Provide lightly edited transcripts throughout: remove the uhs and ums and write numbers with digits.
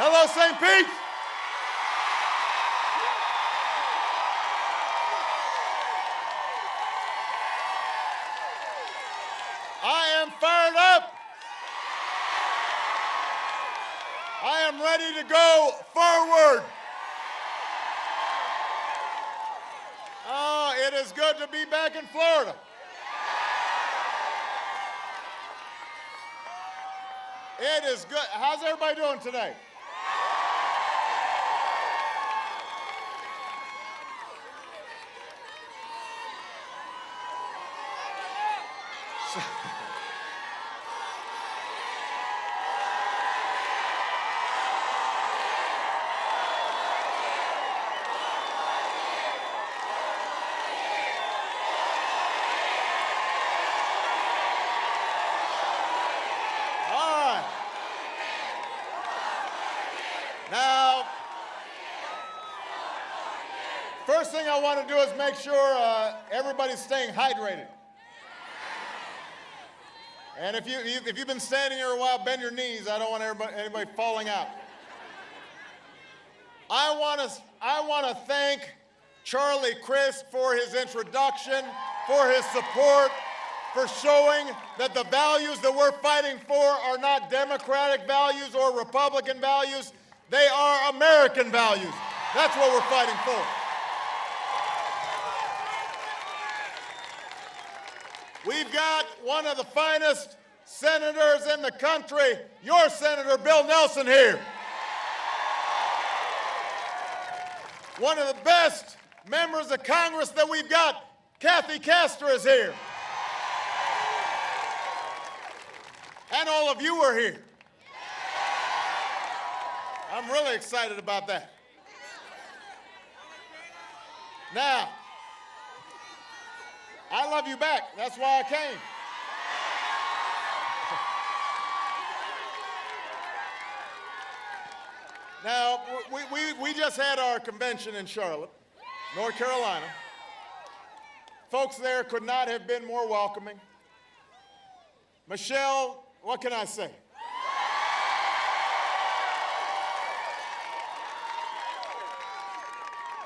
Hello, St. Pete. I am fired up. I am ready to go forward. Oh, it is good to be back in Florida. It is good. How's everybody doing today? Now, first thing I want to do is make sure everybody's staying hydrated. And if you've been standing here a while, bend your knees. I don't want anybody falling out. I want to thank Charlie Crist for his introduction, for his support, for showing that the values that we're fighting for are not Democratic values or Republican values. They are American values. That's what we're fighting for. We've got one of the finest senators in the country, your Senator Bill Nelson here. One of the best members of Congress that we've got, Kathy Castor, is here. And all of you are here. I'm really excited about that. Now, I love you back. That's why I came. Now, we just had our convention in Charlotte, North Carolina. Folks there could not have been more welcoming. Michelle, what can I say?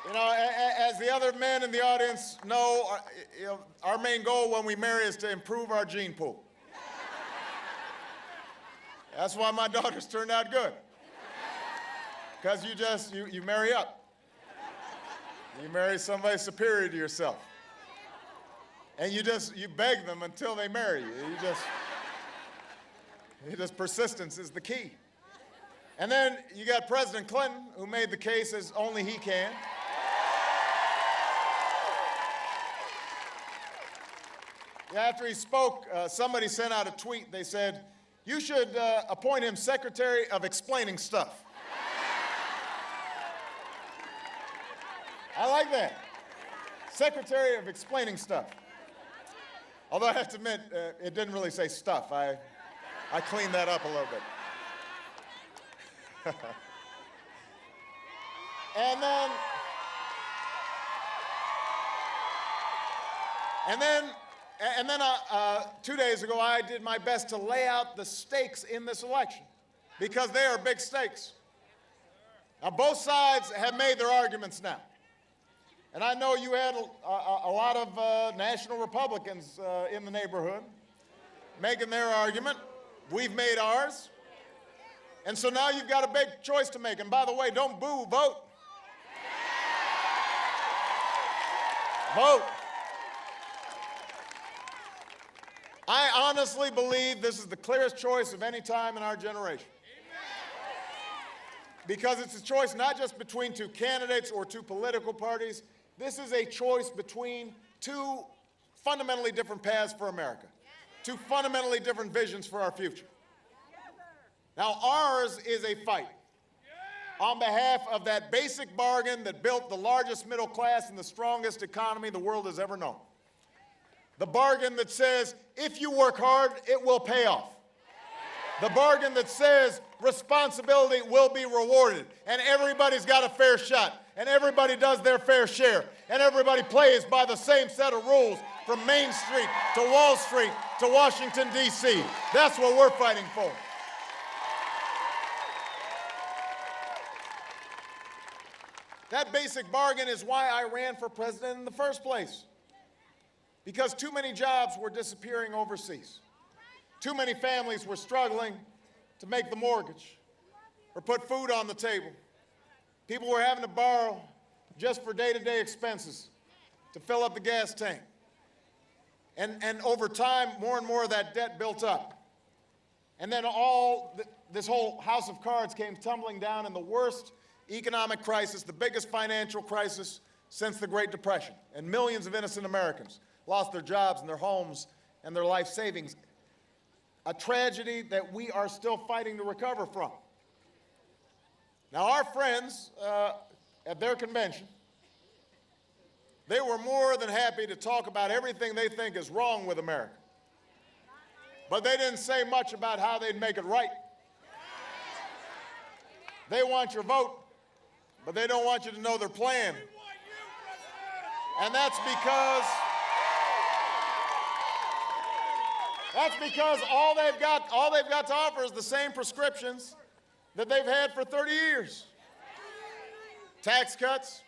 You know, as the other men in the audience know, our main goal when we marry is to improve our gene pool. That's why my daughters turned out good. Because you marry up. You marry somebody superior to yourself. And you beg them until they marry you. Persistence is the key. And then you got President Clinton, who made the case as only he can. After he spoke, somebody sent out a tweet. They said, you should appoint him Secretary of Explaining Stuff. I like that. Secretary of Explaining Stuff. Although I have to admit, it didn't really say stuff. I cleaned that up a little bit. And then 2 days ago, I did my best to lay out the stakes in this election, because they are big stakes. Now, both sides have made their arguments now. And I know you had a lot of national Republicans in the neighborhood making their argument. We've made ours. And so now you've got a big choice to make. And by the way, don't boo, vote. Vote. I honestly believe this is the clearest choice of any time in our generation. Because it's a choice not just between two candidates or two political parties. This is a choice between two fundamentally different paths for America, two fundamentally different visions for our future. Now, ours is a fight on behalf of that basic bargain that built the largest middle class and the strongest economy the world has ever known. The bargain that says, if you work hard, it will pay off. The bargain that says responsibility will be rewarded, and everybody's got a fair shot, and everybody does their fair share, and everybody plays by the same set of rules from Main Street to Wall Street to Washington, D.C. That's what we're fighting for. That basic bargain is why I ran for president in the first place. Because too many jobs were disappearing overseas. Too many families were struggling to make the mortgage or put food on the table. People were having to borrow just for day-to-day expenses to fill up the gas tank. And over time, more and more of that debt built up. And then this whole house of cards came tumbling down in the worst economic crisis, the biggest financial crisis since the Great Depression. And millions of innocent Americans lost their jobs and their homes and their life savings. A tragedy that we are still fighting to recover from. Now, our friends at their convention, they were more than happy to talk about everything they think is wrong with America. But they didn't say much about how they'd make it right. They want your vote, but they don't want you to know their plan. And that's because all they've got to offer is the same prescriptions that they've had for 30 years. Tax cuts,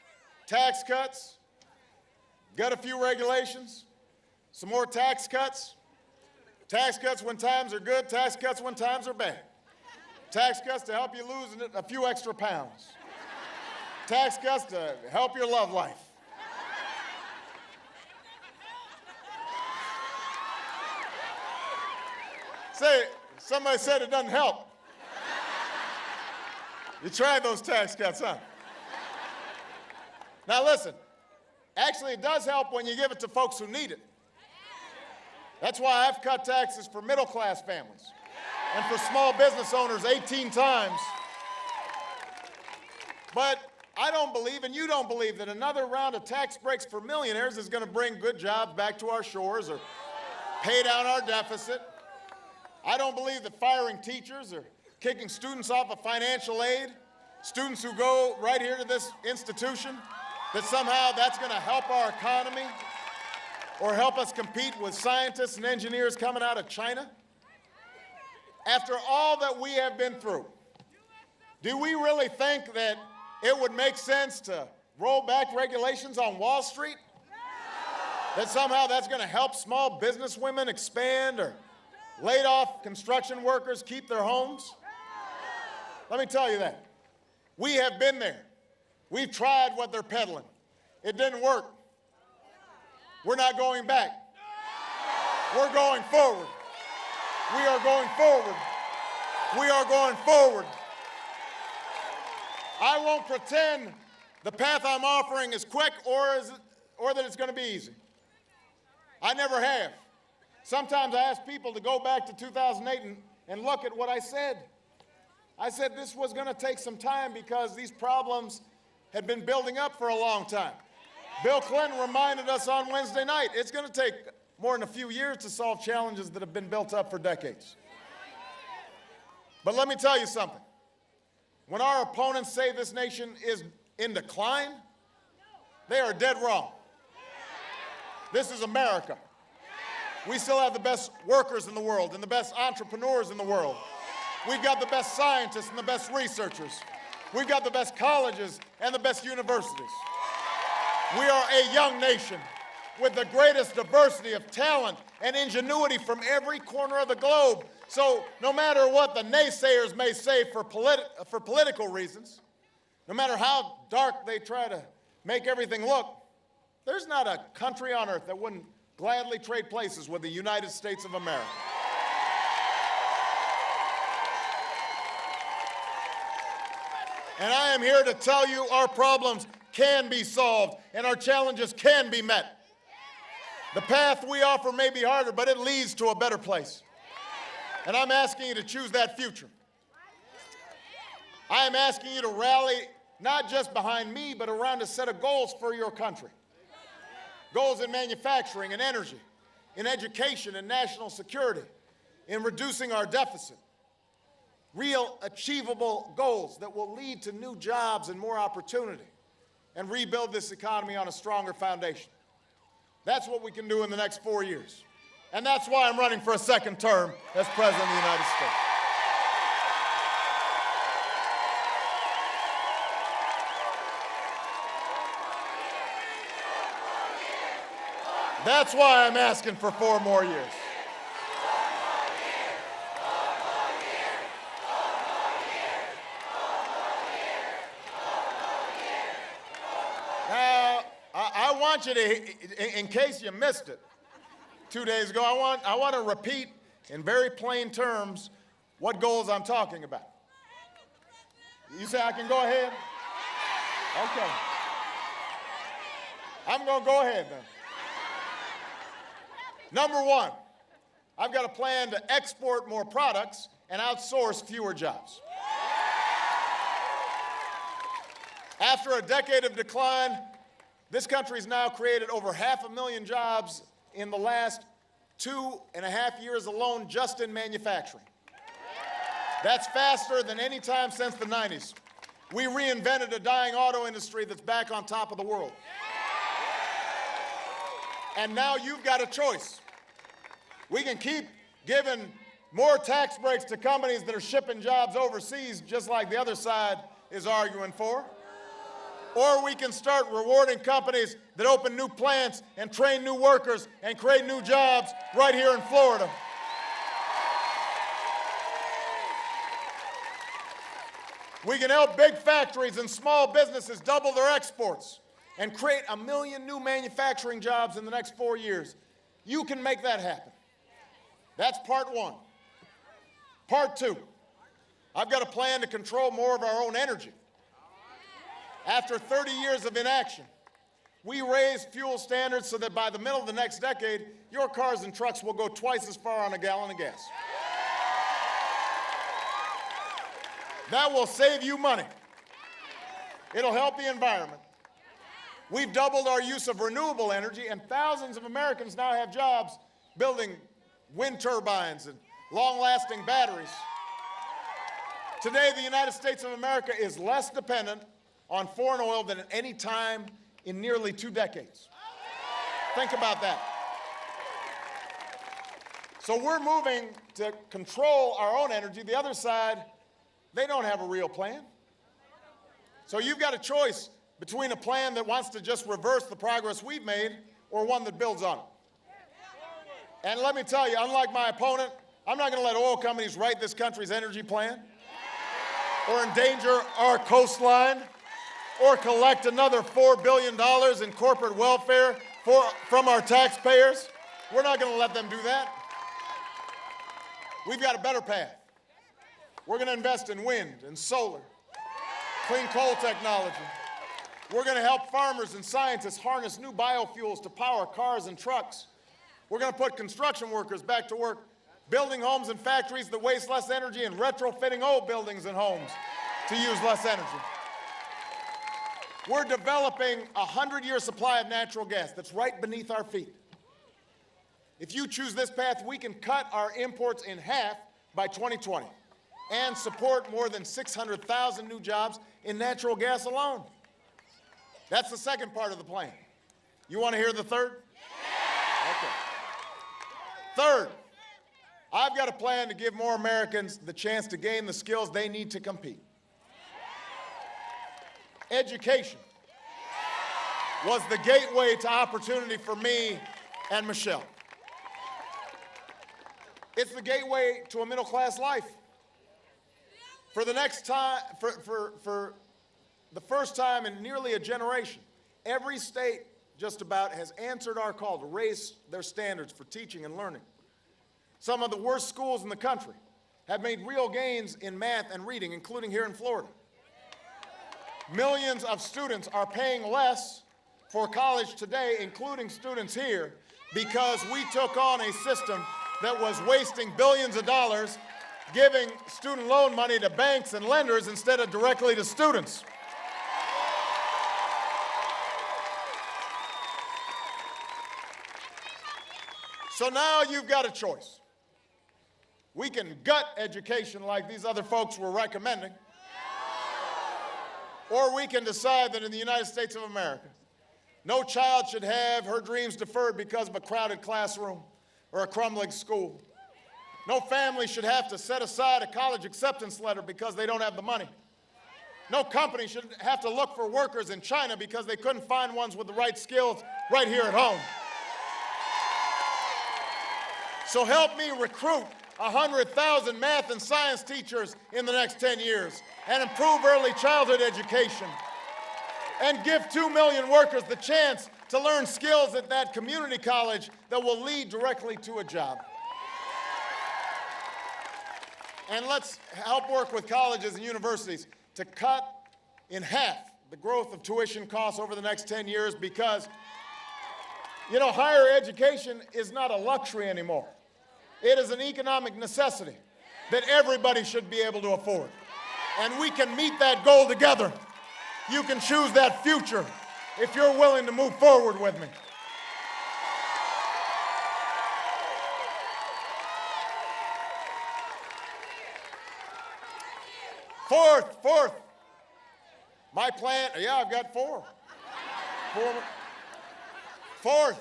got a few regulations, some more tax cuts when times are good, tax cuts when times are bad. Tax cuts to help you lose a few extra pounds. Tax cuts to help your love life. Somebody said it doesn't help. You tried those tax cuts, huh? Now listen, actually it does help when you give it to folks who need it. That's why I've cut taxes for middle-class families and for small business owners 18 times. But I don't believe, and you don't believe, that another round of tax breaks for millionaires is going to bring good jobs back to our shores or pay down our deficit. I don't believe that firing teachers or kicking students off of financial aid, students who go right here to this institution, that somehow that's going to help our economy or help us compete with scientists and engineers coming out of China. After all that we have been through, do we really think that it would make sense to roll back regulations on Wall Street? That somehow that's going to help small business women expand or laid off construction workers keep their homes? Let me tell you that. We have been there. We've tried what they're peddling. It didn't work. We're not going back. We're going forward. We are going forward. We are going forward. I won't pretend the path I'm offering is quick or that it's going to be easy. I never have. Sometimes I ask people to go back to 2008 and look at what I said. I said this was going to take some time because these problems had been building up for a long time. Bill Clinton reminded us on Wednesday night, it's going to take more than a few years to solve challenges that have been built up for decades. But let me tell you something. When our opponents say this nation is in decline, they are dead wrong. This is America. We still have the best workers in the world and the best entrepreneurs in the world. We've got the best scientists and the best researchers. We've got the best colleges and the best universities. We are a young nation with the greatest diversity of talent and ingenuity from every corner of the globe. So no matter what the naysayers may say for political reasons, no matter how dark they try to make everything look, there's not a country on earth that wouldn't gladly trade places with the United States of America. And I am here to tell you our problems can be solved and our challenges can be met. The path we offer may be harder, but it leads to a better place. And I'm asking you to choose that future. I am asking you to rally not just behind me, but around a set of goals for your country. Goals in manufacturing and energy, in education and national security, in reducing our deficit. Real achievable goals that will lead to new jobs and more opportunity and rebuild this economy on a stronger foundation. That's what we can do in the next 4 years. And that's why I'm running for a second term as President of the United States. That's why I'm asking for 4 more years. Now, I want you to, in case you missed it 2 days ago, I want to repeat in very plain terms what goals I'm talking about. You say I can go ahead? Okay. I'm going to go ahead then. Number 1, I've got a plan to export more products and outsource fewer jobs. After a decade of decline, this country's now created over 500,000 jobs in the last 2.5 years alone just in manufacturing. That's faster than any time since the 90s. We reinvented a dying auto industry that's back on top of the world. And now you've got a choice. We can keep giving more tax breaks to companies that are shipping jobs overseas, just like the other side is arguing for. Or we can start rewarding companies that open new plants and train new workers and create new jobs right here in Florida. We can help big factories and small businesses double their exports and create 1 million new manufacturing jobs in the next 4 years. You can make that happen. That's part 1. Part 2, I've got a plan to control more of our own energy. After 30 years of inaction, we raised fuel standards so that by the middle of the next decade, your cars and trucks will go twice as far on a gallon of gas. That will save you money. It'll help the environment. We've doubled our use of renewable energy, and thousands of Americans now have jobs building wind turbines and long-lasting batteries. Today, the United States of America is less dependent on foreign oil than at any time in nearly 2 decades. Think about that. So we're moving to control our own energy. The other side, they don't have a real plan. So you've got a choice between a plan that wants to just reverse the progress we've made or one that builds on it. And let me tell you, unlike my opponent, I'm not going to let oil companies write this country's energy plan or endanger our coastline or collect another $4 billion in corporate welfare from our taxpayers. We're not going to let them do that. We've got a better path. We're going to invest in wind and solar, clean coal technology. We're going to help farmers and scientists harness new biofuels to power cars and trucks. We're going to put construction workers back to work, building homes and factories that waste less energy and retrofitting old buildings and homes to use less energy. We're developing a 100-year supply of natural gas that's right beneath our feet. If you choose this path, we can cut our imports in half by 2020 and support more than 600,000 new jobs in natural gas alone. That's the second part of the plan. You want to hear the third? Okay. Third, I've got a plan to give more Americans the chance to gain the skills they need to compete. Education was the gateway to opportunity for me and Michelle. It's the gateway to a middle-class life. For the next time, for the first time in nearly a generation, every state just about has answered our call to raise their standards for teaching and learning. Some of the worst schools in the country have made real gains in math and reading, including here in Florida. Millions of students are paying less for college today, including students here, because we took on a system that was wasting billions of dollars giving student loan money to banks and lenders instead of directly to students. So now you've got a choice. We can gut education like these other folks were recommending, or we can decide that in the United States of America, no child should have her dreams deferred because of a crowded classroom or a crumbling school. No family should have to set aside a college acceptance letter because they don't have the money. No company should have to look for workers in China because they couldn't find ones with the right skills right here at home. So help me recruit 100,000 math and science teachers in the next 10 years and improve early childhood education and give 2 million workers the chance to learn skills at that community college that will lead directly to a job. And let's help work with colleges and universities to cut in half the growth of tuition costs over the next 10 years because, you know, higher education is not a luxury anymore. It is an economic necessity that everybody should be able to afford. And we can meet that goal together. You can choose that future if you're willing to move forward with me. Fourth, my plan, yeah, I've got four. Fourth,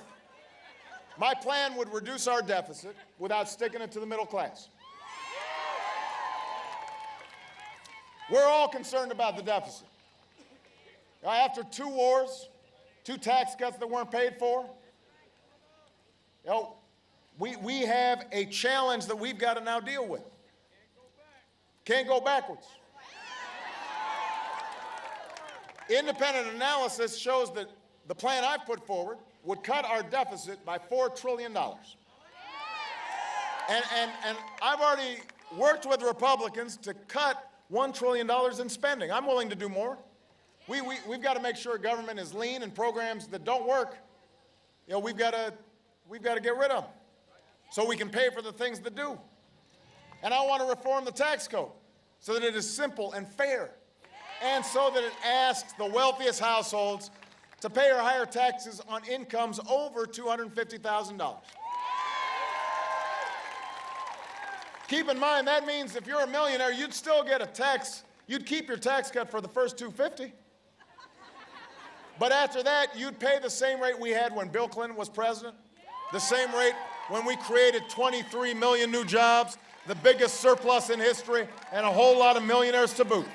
my plan would reduce our deficit without sticking it to the middle class. We're all concerned about the deficit. After 2 wars, 2 tax cuts that weren't paid for, you know, we have a challenge that we've got to now deal with. Can't go backwards. Independent analysis shows that the plan I've put forward would cut our deficit by $4 trillion. And I've already worked with Republicans to cut $1 trillion in spending. I'm willing to do more. We've got to make sure government is lean and programs that don't work, you know, we've got to get rid of them so we can pay for the things that do. And I want to reform the tax code so that it is simple and fair and so that it asks the wealthiest households to pay or higher taxes on incomes over $250,000. Keep in mind, that means if you're a millionaire, you'd still get a tax. You'd keep your tax cut for the first $250. But after that, you'd pay the same rate we had when Bill Clinton was president, the same rate when we created 23 million new jobs, the biggest surplus in history, and a whole lot of millionaires to boot.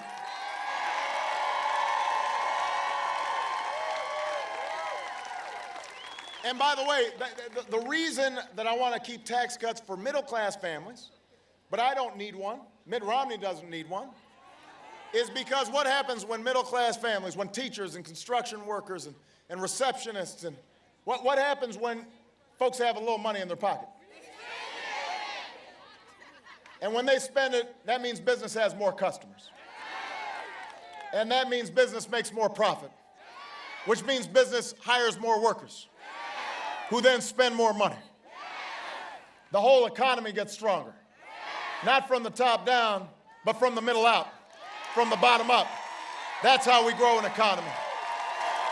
And by the way, the reason that I want to keep tax cuts for middle-class families, but I don't need one, Mitt Romney doesn't need one, is because what happens when middle-class families, when teachers and construction workers and receptionists, and what happens when folks have a little money in their pocket? And when they spend it, that means business has more customers. And that means business makes more profit, which means business hires more workers, who then spend more money. The whole economy gets stronger. Not from the top down, but from the middle out, from the bottom up. That's how we grow an economy.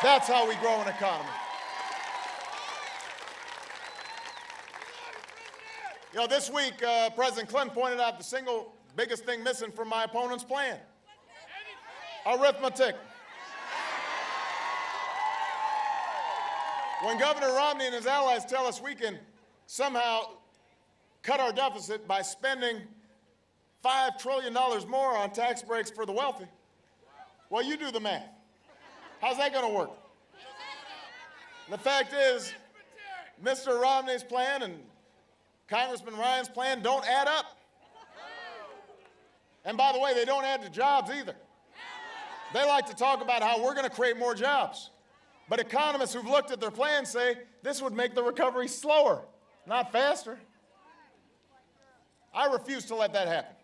That's how we grow an economy. You know, this week, President Clinton pointed out the single biggest thing missing from my opponent's plan: arithmetic. When Governor Romney and his allies tell us we can somehow cut our deficit by spending $5 trillion more on tax breaks for the wealthy, well, you do the math. How's that going to work? The fact is, Mr. Romney's plan and Congressman Ryan's plan don't add up. And by the way, they don't add to jobs either. They like to talk about how we're going to create more jobs. But economists who've looked at their plans say this would make the recovery slower, not faster. I refuse to let that happen.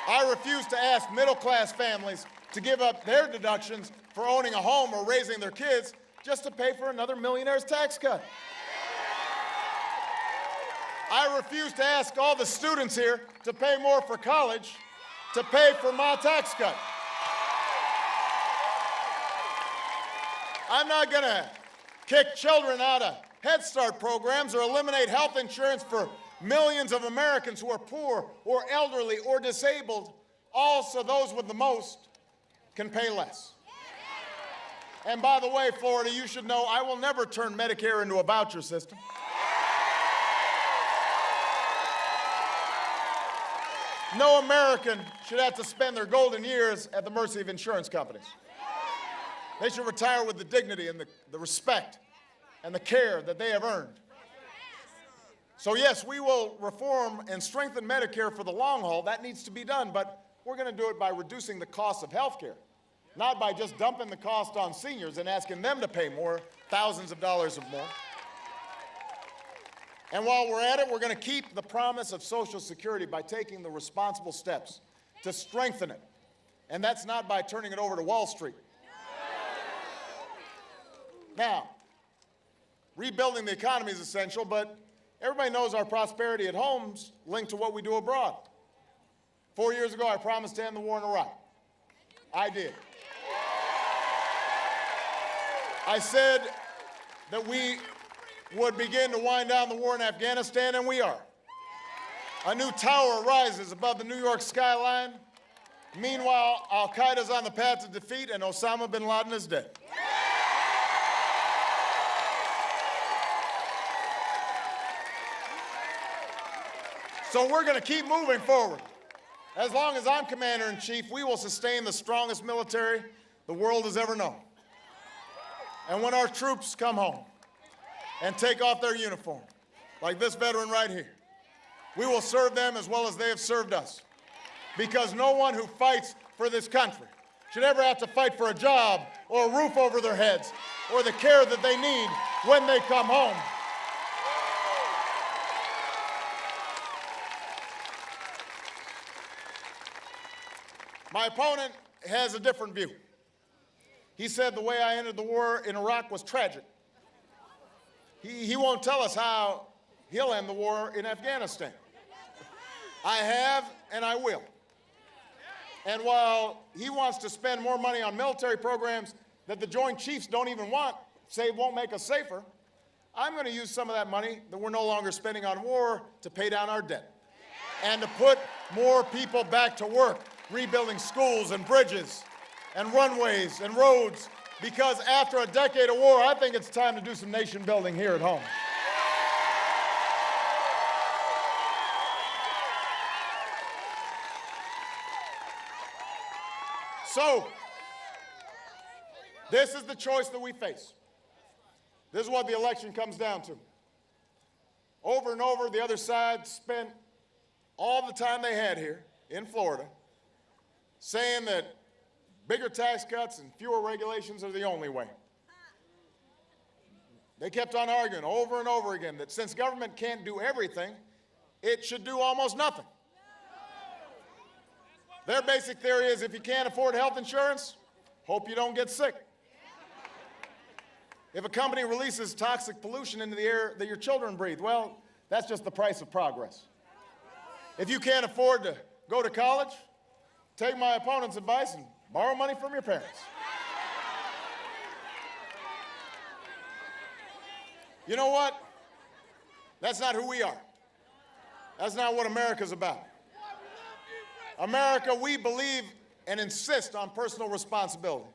I refuse to ask middle-class families to give up their deductions for owning a home or raising their kids just to pay for another millionaire's tax cut. I refuse to ask all the students here to pay more for college to pay for my tax cut. I'm not going to kick children out of Head Start programs or eliminate health insurance for millions of Americans who are poor or elderly or disabled. Also, those with the most can pay less. And by the way, Florida, you should know I will never turn Medicare into a voucher system. No American should have to spend their golden years at the mercy of insurance companies. They should retire with the dignity and the respect and the care that they have earned. So yes, we will reform and strengthen Medicare for the long haul. That needs to be done, but we're going to do it by reducing the cost of health care, not by just dumping the cost on seniors and asking them to pay more, thousands of dollars or more. And while we're at it, we're going to keep the promise of Social Security by taking the responsible steps to strengthen it. And that's not by turning it over to Wall Street. Now, rebuilding the economy is essential, but everybody knows our prosperity at home's linked to what we do abroad. 4 years ago, I promised to end the war in Iraq. I did. I said that we would begin to wind down the war in Afghanistan, and we are. A new tower rises above the New York skyline. Meanwhile, al-Qaeda's on the path to defeat, and Osama bin Laden is dead. So we're going to keep moving forward. As long as I'm commander-in-chief, we will sustain the strongest military the world has ever known. And when our troops come home and take off their uniform, like this veteran right here, we will serve them as well as they have served us. Because no one who fights for this country should ever have to fight for a job or a roof over their heads or the care that they need when they come home. My opponent has a different view. He said the way I entered the war in Iraq was tragic. He won't tell us how he'll end the war in Afghanistan. I have, and I will. And while he wants to spend more money on military programs that the Joint Chiefs don't even want, say won't make us safer, I'm going to use some of that money that we're no longer spending on war to pay down our debt and to put more people back to work, rebuilding schools and bridges and runways and roads, because after a decade of war, I think it's time to do some nation building here at home. So, this is the choice that we face. This is what the election comes down to. Over and over, the other side spent all the time they had here in Florida saying that bigger tax cuts and fewer regulations are the only way. They kept on arguing over and over again that since government can't do everything, it should do almost nothing. Their basic theory is if you can't afford health insurance, hope you don't get sick. If a company releases toxic pollution into the air that your children breathe, well, that's just the price of progress. If you can't afford to go to college, take my opponent's advice and borrow money from your parents. You know what? That's not who we are. That's not what America's about. America, we believe and insist on personal responsibility.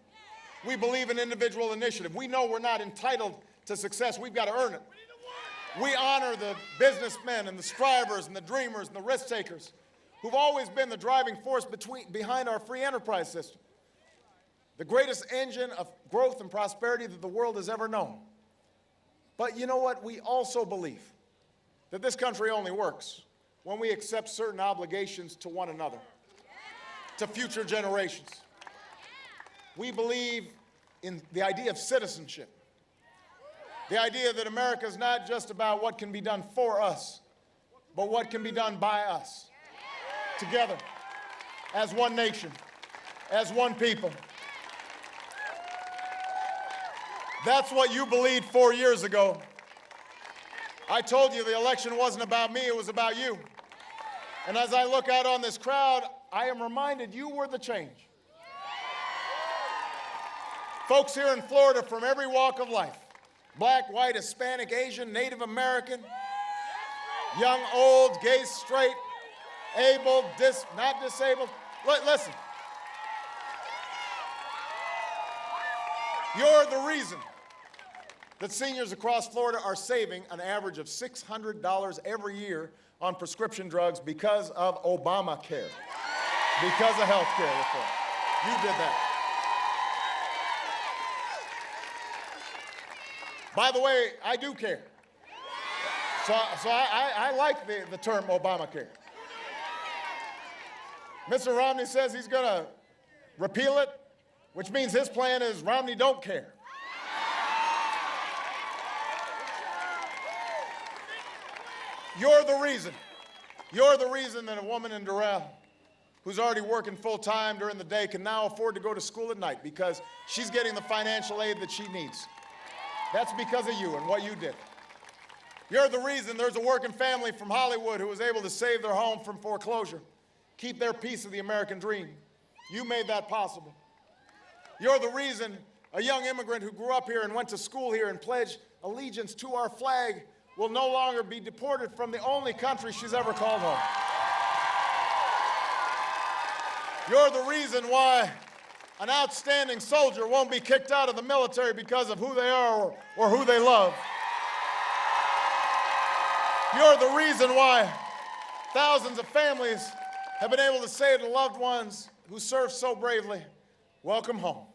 We believe in individual initiative. We know we're not entitled to success. We've got to earn it. We honor the businessmen and the strivers and the dreamers and the risk takers who've always been the driving force behind our free enterprise system, the greatest engine of growth and prosperity that the world has ever known. But you know what? We also believe that this country only works when we accept certain obligations to one another, to future generations. We believe in the idea of citizenship, the idea that America is not just about what can be done for us, but what can be done by us, together, as one nation, as one people. That's what you believed 4 years ago. I told you the election wasn't about me, it was about you. And as I look out on this crowd, I am reminded you were the change. Folks here in Florida from every walk of life, black, white, Hispanic, Asian, Native American, young, old, gay, straight, able, not disabled. Listen, you're the reason that seniors across Florida are saving an average of $600 every year on prescription drugs because of Obamacare, because of health care reform. You did that. By the way, I do care. I like the term Obamacare. Mr. Romney says he's going to repeal it, which means his plan is Romney don't care. You're the reason. You're the reason that a woman in Doral who's already working full-time during the day can now afford to go to school at night because she's getting the financial aid that she needs. That's because of you and what you did. You're the reason there's a working family from Hollywood who was able to save their home from foreclosure, keep their piece of the American dream. You made that possible. You're the reason a young immigrant who grew up here and went to school here and pledged allegiance to our flag will no longer be deported from the only country she's ever called home. You're the reason why an outstanding soldier won't be kicked out of the military because of who they are or who they love. You're the reason why thousands of families have been able to say to loved ones who served so bravely, welcome home.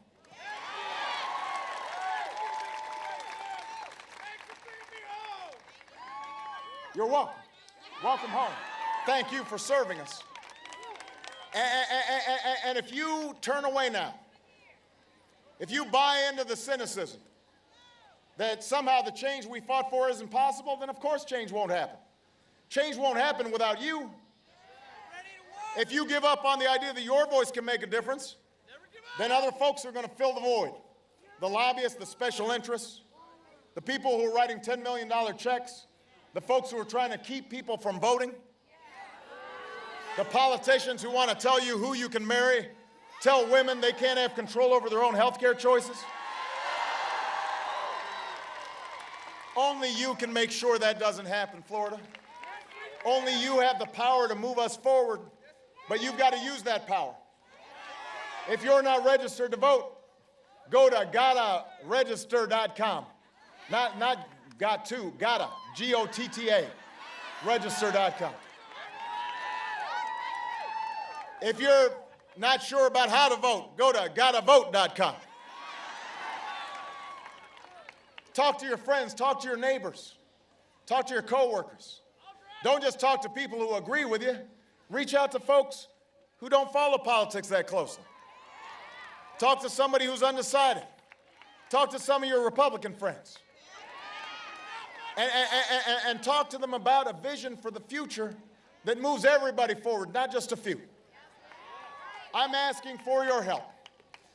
You're welcome. Welcome home. Thank you for serving us. And if you turn away now, if you buy into the cynicism that somehow the change we fought for isn't possible, then of course change won't happen. Change won't happen without you. If you give up on the idea that your voice can make a difference, then other folks are going to fill the void. The lobbyists, the special interests, the people who are writing $10 million checks, the folks who are trying to keep people from voting, the politicians who want to tell you who you can marry, tell women they can't have control over their own health care choices. Only you can make sure that doesn't happen, Florida. Only you have the power to move us forward, but you've got to use that power. If you're not registered to vote, go to gottaregister.com. Not got to, gotta, G-O-T-T-A, register.com. If you're not sure about how to vote, go to gottavote.com. Talk to your friends, talk to your neighbors, talk to your coworkers. Don't just talk to people who agree with you. Reach out to folks who don't follow politics that closely. Talk to somebody who's undecided. Talk to some of your Republican friends. And talk to them about a vision for the future that moves everybody forward, not just a few. I'm asking for your help.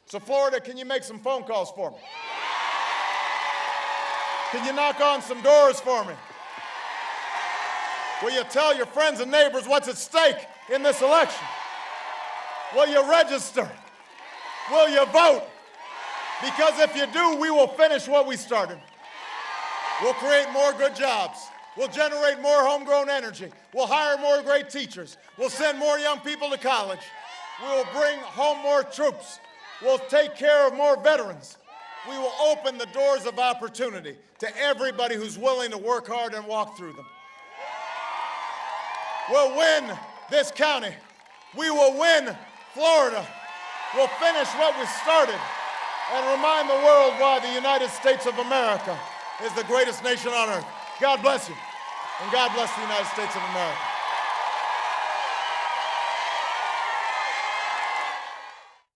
So Florida, can you make some phone calls for me? Can you knock on some doors for me? Will you tell your friends and neighbors what's at stake in this election? Will you register? Will you vote? Because if you do, we will finish what we started. We'll create more good jobs. We'll generate more homegrown energy. We'll hire more great teachers. We'll send more young people to college. We will bring home more troops. We'll take care of more veterans. We will open the doors of opportunity to everybody who's willing to work hard and walk through them. We'll win this county. We will win Florida. We'll finish what we started and remind the world why the United States of America is the greatest nation on earth. God bless you, and God bless the United States of America.